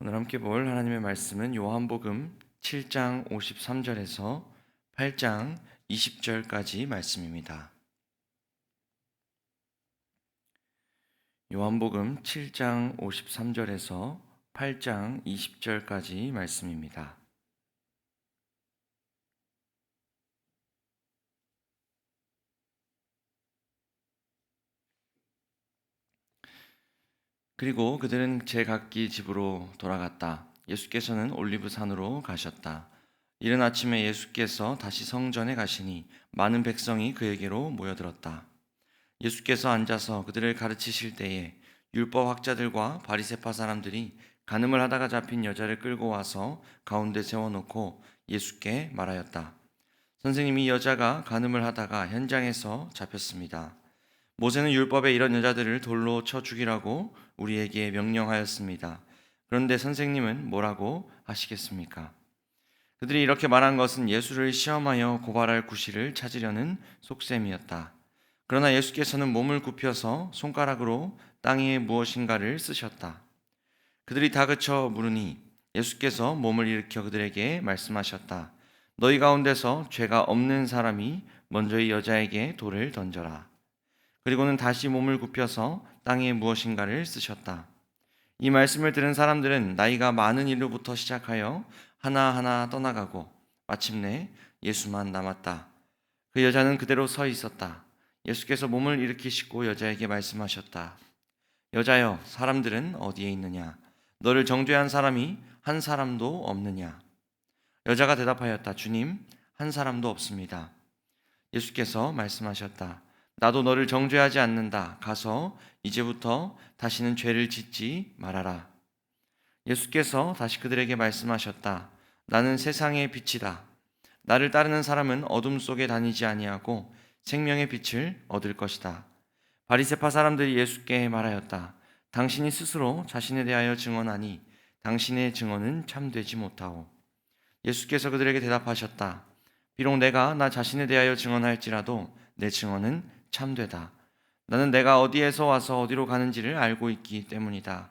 오늘 함께 볼 하나님의 말씀은 요한복음 7장 53절에서 8장 20절까지 말씀입니다. 요한복음 7장 53절에서 8장 20절까지 말씀입니다. 그리고 그들은 제각기 집으로 돌아갔다. 예수께서는 올리브산으로 가셨다. 이른 아침에 예수께서 다시 성전에 가시니 많은 백성이 그에게로 모여들었다. 예수께서 앉아서 그들을 가르치실 때에 율법 학자들과 바리새파 사람들이 간음을 하다가 잡힌 여자를 끌고 와서 가운데 세워놓고 예수께 말하였다. 선생님이 여자가 간음을 하다가 현장에서 잡혔습니다. 모세는 율법에 이런 여자들을 돌로 쳐 죽이라고 우리에게 명령하였습니다. 그런데 선생님은 뭐라고 하시겠습니까? 그들이 이렇게 말한 것은 예수를 시험하여 고발할 구실을 찾으려는 속셈이었다. 그러나 예수께서는 몸을 굽혀서 손가락으로 땅에 무엇인가를 쓰셨다. 그들이 다그쳐 물으니 예수께서 몸을 일으켜 그들에게 말씀하셨다. 너희 가운데서 죄가 없는 사람이 먼저 이 여자에게 돌을 던져라. 그리고는 다시 몸을 굽혀서 땅에 무엇인가를 쓰셨다. 이 말씀을 들은 사람들은 나이가 많은 이로부터 시작하여 하나하나 떠나가고 마침내 예수만 남았다. 그 여자는 그대로 서 있었다. 예수께서 몸을 일으키시고 여자에게 말씀하셨다. 여자여, 사람들은 어디에 있느냐? 너를 정죄한 사람이 한 사람도 없느냐? 여자가 대답하였다. 주님, 한 사람도 없습니다. 예수께서 말씀하셨다. 나도 너를 정죄하지 않는다. 가서 이제부터 다시는 죄를 짓지 말아라. 예수께서 다시 그들에게 말씀하셨다. 나는 세상의 빛이다. 나를 따르는 사람은 어둠 속에 다니지 아니하고 생명의 빛을 얻을 것이다. 바리새파 사람들이 예수께 말하였다. 당신이 스스로 자신에 대하여 증언하니 당신의 증언은 참되지 못하오. 예수께서 그들에게 대답하셨다. 비록 내가 나 자신에 대하여 증언할지라도 내 증언은 참되다. 나는 내가 어디에서 와서 어디로 가는지를 알고 있기 때문이다.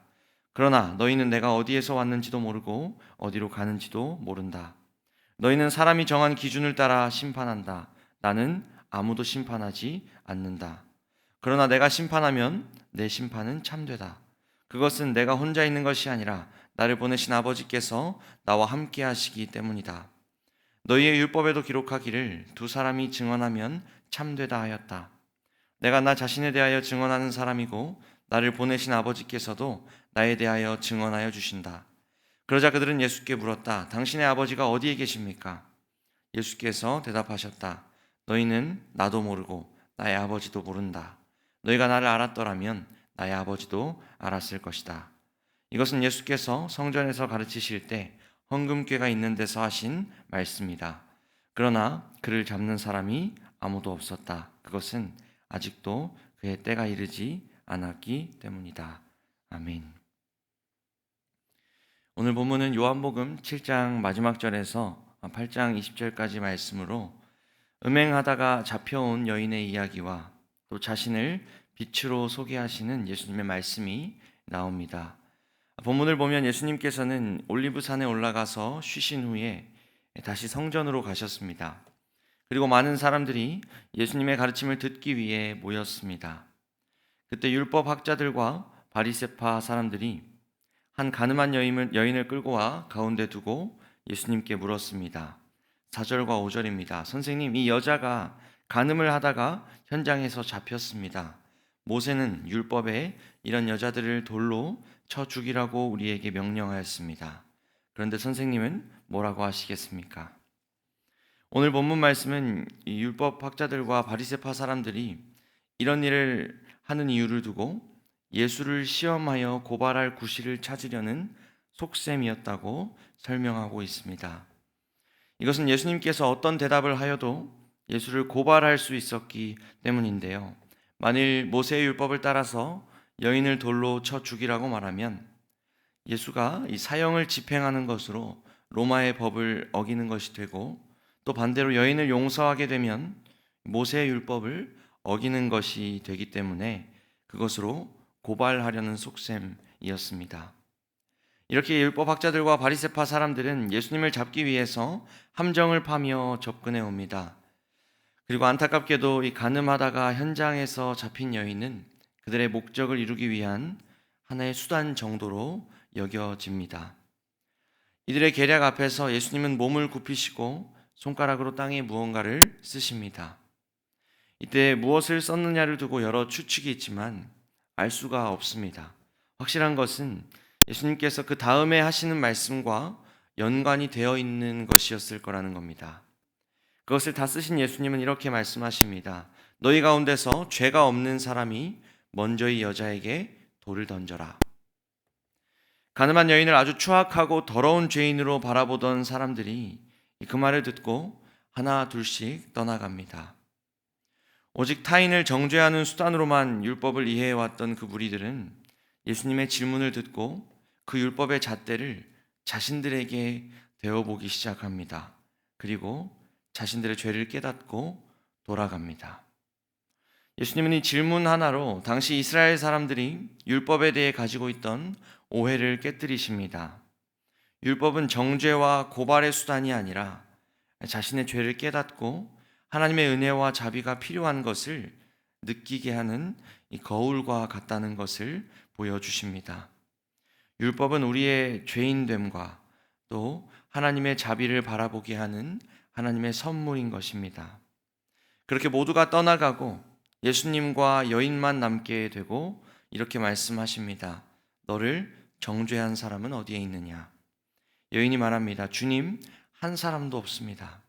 그러나 너희는 내가 어디에서 왔는지도 모르고 어디로 가는지도 모른다. 너희는 사람이 정한 기준을 따라 심판한다. 나는 아무도 심판하지 않는다. 그러나 내가 심판하면 내 심판은 참되다. 그것은 내가 혼자 있는 것이 아니라 나를 보내신 아버지께서 나와 함께 하시기 때문이다. 너희의 율법에도 기록하기를 두 사람이 증언하면 참되다 하였다. 내가 나 자신에 대하여 증언하는 사람이고 나를 보내신 아버지께서도 나에 대하여 증언하여 주신다. 그러자 그들은 예수께 물었다. 당신의 아버지가 어디에 계십니까? 예수께서 대답하셨다. 너희는 나도 모르고 나의 아버지도 모른다. 너희가 나를 알았더라면 나의 아버지도 알았을 것이다. 이것은 예수께서 성전에서 가르치실 때 헌금궤가 있는 데서 하신 말씀이다. 그러나 그를 잡는 사람이 아무도 없었다. 그것은 아직도 그의 때가 이르지 않았기 때문이다. 아멘. 오늘 본문은 요한복음 7장 마지막 절에서 8장 20절까지 말씀으로 음행하다가 잡혀온 여인의 이야기와 또 자신을 빛으로 소개하시는 예수님의 말씀이 나옵니다. 본문을 보면 예수님께서는 올리브산에 올라가서 쉬신 후에 다시 성전으로 가셨습니다. 그리고 많은 사람들이 예수님의 가르침을 듣기 위해 모였습니다. 그때 율법 학자들과 바리새파 사람들이 한 가늠한 여인을 끌고 와 가운데 두고 예수님께 물었습니다. 4절과 5절입니다. 선생님, 이 여자가 간음을 하다가 현장에서 잡혔습니다. 모세는 율법에 이런 여자들을 돌로 쳐 죽이라고 우리에게 명령하였습니다. 그런데 선생님은 뭐라고 하시겠습니까? 오늘 본문 말씀은 이 율법 학자들과 바리새파 사람들이 이런 일을 하는 이유를 두고 예수를 시험하여 고발할 구실을 찾으려는 속셈이었다고 설명하고 있습니다. 이것은 예수님께서 어떤 대답을 하여도 예수를 고발할 수 있었기 때문인데요. 만일 모세의 율법을 따라서 여인을 돌로 쳐 죽이라고 말하면 예수가 이 사형을 집행하는 것으로 로마의 법을 어기는 것이 되고, 또 반대로 여인을 용서하게 되면 모세의 율법을 어기는 것이 되기 때문에 그것으로 고발하려는 속셈이었습니다. 이렇게 율법학자들과 바리새파 사람들은 예수님을 잡기 위해서 함정을 파며 접근해 옵니다. 그리고 안타깝게도 이 간음하다가 현장에서 잡힌 여인은 그들의 목적을 이루기 위한 하나의 수단 정도로 여겨집니다. 이들의 계략 앞에서 예수님은 몸을 굽히시고 손가락으로 땅에 무언가를 쓰십니다. 이때 무엇을 썼느냐를 두고 여러 추측이 있지만 알 수가 없습니다. 확실한 것은 예수님께서 그 다음에 하시는 말씀과 연관이 되어 있는 것이었을 거라는 겁니다. 그것을 다 쓰신 예수님은 이렇게 말씀하십니다. 너희 가운데서 죄가 없는 사람이 먼저 이 여자에게 돌을 던져라. 가늠한 여인을 아주 추악하고 더러운 죄인으로 바라보던 사람들이 그 말을 듣고 하나 둘씩 떠나갑니다. 오직 타인을 정죄하는 수단으로만 율법을 이해해왔던 그 무리들은 예수님의 질문을 듣고 그 율법의 잣대를 자신들에게 대어보기 시작합니다. 그리고 자신들의 죄를 깨닫고 돌아갑니다. 예수님은 이 질문 하나로 당시 이스라엘 사람들이 율법에 대해 가지고 있던 오해를 깨뜨리십니다. 율법은 정죄와 고발의 수단이 아니라 자신의 죄를 깨닫고 하나님의 은혜와 자비가 필요한 것을 느끼게 하는 이 거울과 같다는 것을 보여주십니다. 율법은 우리의 죄인됨과 또 하나님의 자비를 바라보게 하는 하나님의 선물인 것입니다. 그렇게 모두가 떠나가고 예수님과 여인만 남게 되고 이렇게 말씀하십니다. 너를 정죄한 사람은 어디에 있느냐? 여인이 말합니다. 주님, 한 사람도 없습니다.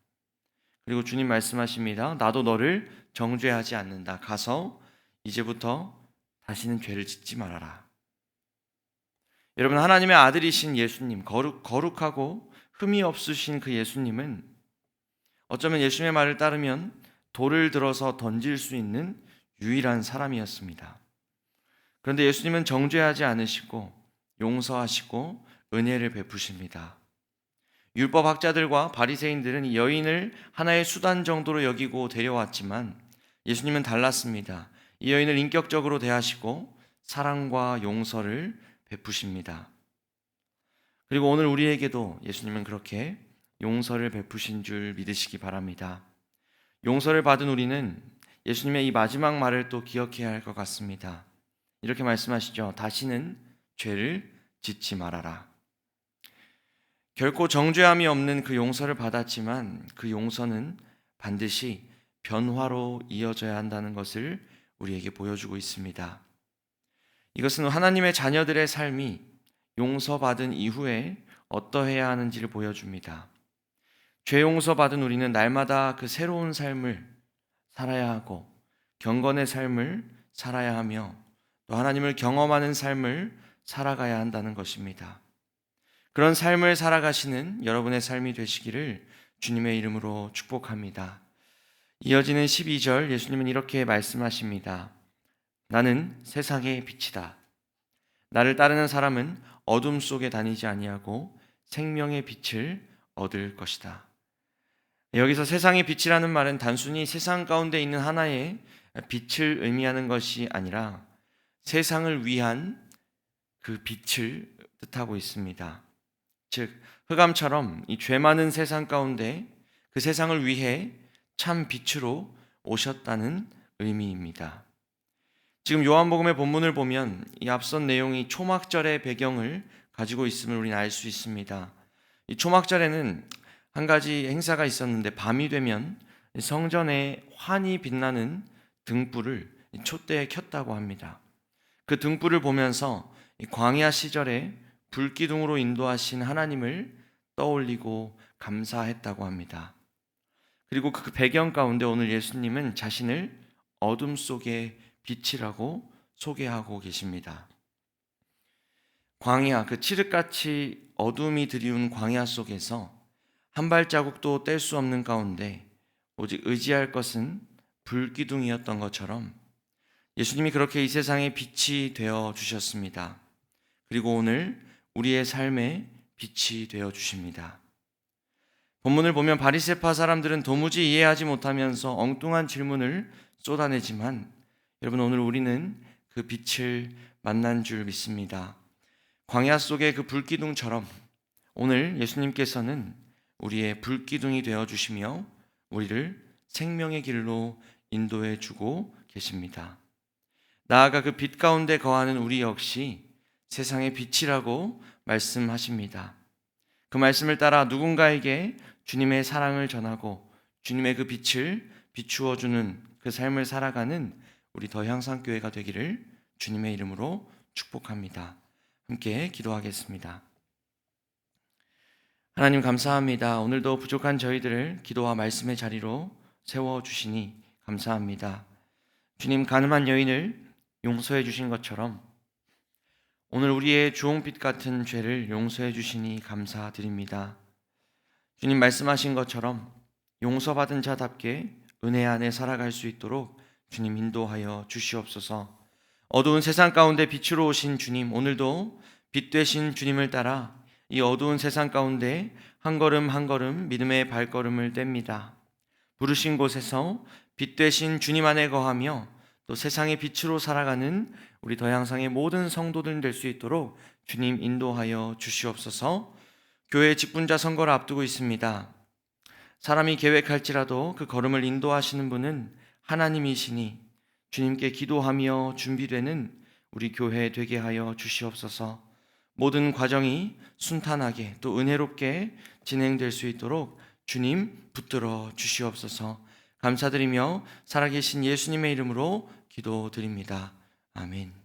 그리고 주님 말씀하십니다. 나도 너를 정죄하지 않는다. 가서 이제부터 다시는 죄를 짓지 말아라. 여러분, 하나님의 아들이신 예수님, 거룩하고 흠이 없으신 그 예수님은 어쩌면 예수님의 말을 따르면 돌을 들어서 던질 수 있는 유일한 사람이었습니다. 그런데 예수님은 정죄하지 않으시고 용서하시고 은혜를 베푸십니다. 율법학자들과 바리새인들은 이 여인을 하나의 수단 정도로 여기고 데려왔지만 예수님은 달랐습니다. 이 여인을 인격적으로 대하시고 사랑과 용서를 베푸십니다. 그리고 오늘 우리에게도 예수님은 그렇게 용서를 베푸신 줄 믿으시기 바랍니다. 용서를 받은 우리는 예수님의 이 마지막 말을 또 기억해야 할 것 같습니다. 이렇게 말씀하시죠. 다시는 죄를 짓지 말아라. 결코 정죄함이 없는 그 용서를 받았지만 그 용서는 반드시 변화로 이어져야 한다는 것을 우리에게 보여주고 있습니다. 이것은 하나님의 자녀들의 삶이 용서받은 이후에 어떠해야 하는지를 보여줍니다. 죄 용서받은 우리는 날마다 그 새로운 삶을 살아야 하고 경건의 삶을 살아야 하며 또 하나님을 경험하는 삶을 살아가야 한다는 것입니다. 그런 삶을 살아가시는 여러분의 삶이 되시기를 주님의 이름으로 축복합니다. 이어지는 12절 예수님은 이렇게 말씀하십니다. 나는 세상의 빛이다. 나를 따르는 사람은 어둠 속에 다니지 아니하고 생명의 빛을 얻을 것이다. 여기서 세상의 빛이라는 말은 단순히 세상 가운데 있는 하나의 빛을 의미하는 것이 아니라 세상을 위한 그 빛을 뜻하고 있습니다. 즉 흑암처럼 이 죄 많은 세상 가운데 그 세상을 위해 참 빛으로 오셨다는 의미입니다. 지금 요한복음의 본문을 보면 이 앞선 내용이 초막절의 배경을 가지고 있음을 우리는 알 수 있습니다. 이 초막절에는 한 가지 행사가 있었는데 밤이 되면 성전에 환히 빛나는 등불을 촛대에 켰다고 합니다. 그 등불을 보면서 광야 시절에 불기둥으로 인도하신 하나님을 떠올리고 감사했다고 합니다. 그리고 그 배경 가운데 오늘 예수님은 자신을 어둠 속의 빛이라고 소개하고 계십니다. 광야, 그 칠흑같이 어둠이 드리운 광야 속에서 한 발자국도 뗄 수 없는 가운데 오직 의지할 것은 불기둥이었던 것처럼 예수님이 그렇게 이 세상에 빛이 되어 주셨습니다. 그리고 오늘 우리의 삶에 빛이 되어 주십니다. 본문을 보면 바리새파 사람들은 도무지 이해하지 못하면서 엉뚱한 질문을 쏟아내지만 여러분 오늘 우리는 그 빛을 만난 줄 믿습니다. 광야 속의 그 불기둥처럼 오늘 예수님께서는 우리의 불기둥이 되어 주시며 우리를 생명의 길로 인도해 주고 계십니다. 나아가 그 빛 가운데 거하는 우리 역시 세상의 빛이라고 말씀하십니다. 그 말씀을 따라 누군가에게 주님의 사랑을 전하고 주님의 그 빛을 비추어 주는 그 삶을 살아가는 우리 더향상교회가 되기를 주님의 이름으로 축복합니다. 함께 기도하겠습니다. 하나님 감사합니다. 오늘도 부족한 저희들을 기도와 말씀의 자리로 세워주시니 감사합니다. 주님, 가늠한 여인을 용서해 주신 것처럼 오늘 우리의 주홍빛 같은 죄를 용서해 주시니 감사드립니다. 주님 말씀하신 것처럼 용서받은 자답게 은혜 안에 살아갈 수 있도록 주님 인도하여 주시옵소서. 어두운 세상 가운데 빛으로 오신 주님, 오늘도 빛 되신 주님을 따라 이 어두운 세상 가운데 한 걸음 한 걸음 믿음의 발걸음을 뗍니다. 부르신 곳에서 빛 되신 주님 안에 거하며 또 세상의 빛으로 살아가는 우리 더향상의 모든 성도들 될 수 있도록 주님 인도하여 주시옵소서. 교회 직분자 선거를 앞두고 있습니다. 사람이 계획할지라도 그 걸음을 인도하시는 분은 하나님이시니 주님께 기도하며 준비되는 우리 교회 되게 하여 주시옵소서. 모든 과정이 순탄하게 또 은혜롭게 진행될 수 있도록 주님 붙들어 주시옵소서. 감사드리며 살아계신 예수님의 이름으로 기도드립니다. 아멘.